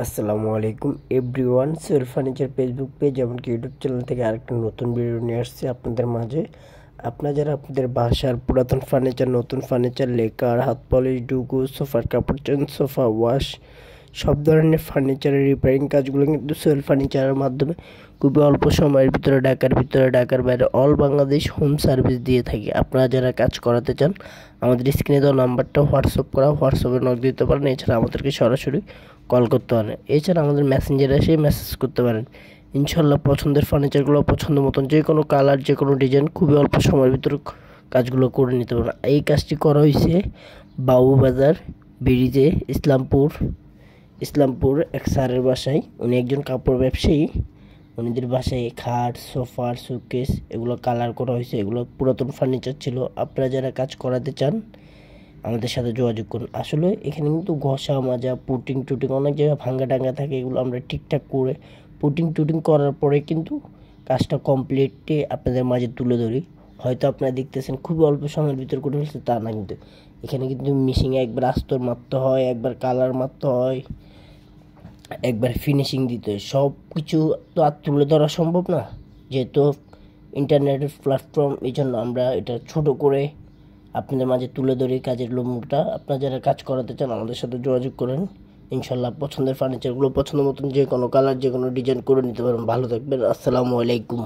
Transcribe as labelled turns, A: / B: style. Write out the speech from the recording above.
A: আসসালামু আলাইকুম everyone. Sell furniture Facebook page এমনকি ইউটিউব চ্যানেল থেকে আরেকটা নতুন ভিডিও নিয়ে আসছি আপনাদের মাঝে। আপনারা যারা আপনাদের বাসার পুরাতন ফার্নিচার, নতুন ফার্নিচার, লেকার, হাত পলিশ, ডুগু, সোফার কাপড় চেঞ্জ, সোফা ওয়াশ, সব ধরনের ফার্নিচারের রিপেয়ারিং কাজগুলো কিন্তু সেল ফার্নিচারের মাধ্যমে খুবই অল্প সময়ের ভিতরে ঢাকার বাইরে অল বাংলাদেশ হোম সার্ভিস দিয়ে থাকি। আপনারা যারা কাজ করাতে চান আমাদের স্ক্রিনে দেওয়া নাম্বারটা হোয়াটসঅ্যাপে নক দিতে পারেন। এছাড়া আমাদেরকে সরাসরি কল করতে পারেন। এছাড়া আমাদের মেসেঞ্জারে এসে মেসেজ করতে পারেন। ইনশাল্লাহ পছন্দের ফার্নিচারগুলো পছন্দ মতন যে কোনো কালার, যে কোনো ডিজাইন খুবই অল্প সময়ের ভিতরে কাজগুলো করে নিতে পারেন। এই কাজটি করা হয়েছে বাবুবাজার ব্রিজে ইসলামপুর এক স্যারের বাসায়। উনি একজন কাপড় ব্যবসায়ী। উনিদের বাসায় খাট, সোফার, শোকেস এগুলো কালার করা হয়েছে। এগুলো পুরাতন ফার্নিচার ছিল। আপনারা যারা কাজ করাতে চান আমাদের সাথে যোগাযোগ করুন। আসলে এখানে কিন্তু ঘষা মাজা, পুটিং অনেক জায়গায় ভাঙ্গা টাঙ্গা থাকে। এগুলো আমরা ঠিকঠাক করে পুটিং করার পরে কিন্তু কাজটা কমপ্লিটলি আপনাদের মাঝে তুলে ধরি। হয়তো আপনারা দেখতেছেন খুবই অল্প সময়ের ভিতর করে ফেলছে, তা না, কিন্তু এখানে কিন্তু মিশিংয়ে একবার আস্তর মারতে হয়, একবার কালার মারতে হয়, একবার ফিনিশিং দিতে হয়। সব কিছু তো আর তুলে ধরা সম্ভব না, যেহেতু ইন্টারনেটের প্ল্যাটফর্ম। এই জন্য আমরা এটা ছোট করে আপনাদের মাঝে তুলে ধরি কাজের লম্বটা। আপনারা যারা কাজ করাতে চান আমাদের সাথে যোগাযোগ করেন। ইনশাল্লাহ পছন্দের ফার্নিচারগুলো পছন্দ মতন যে কোনো কালার, যে কোনো ডিজাইন করে নিতে পারেন। ভালো থাকবেন। আসসালামু আলাইকুম।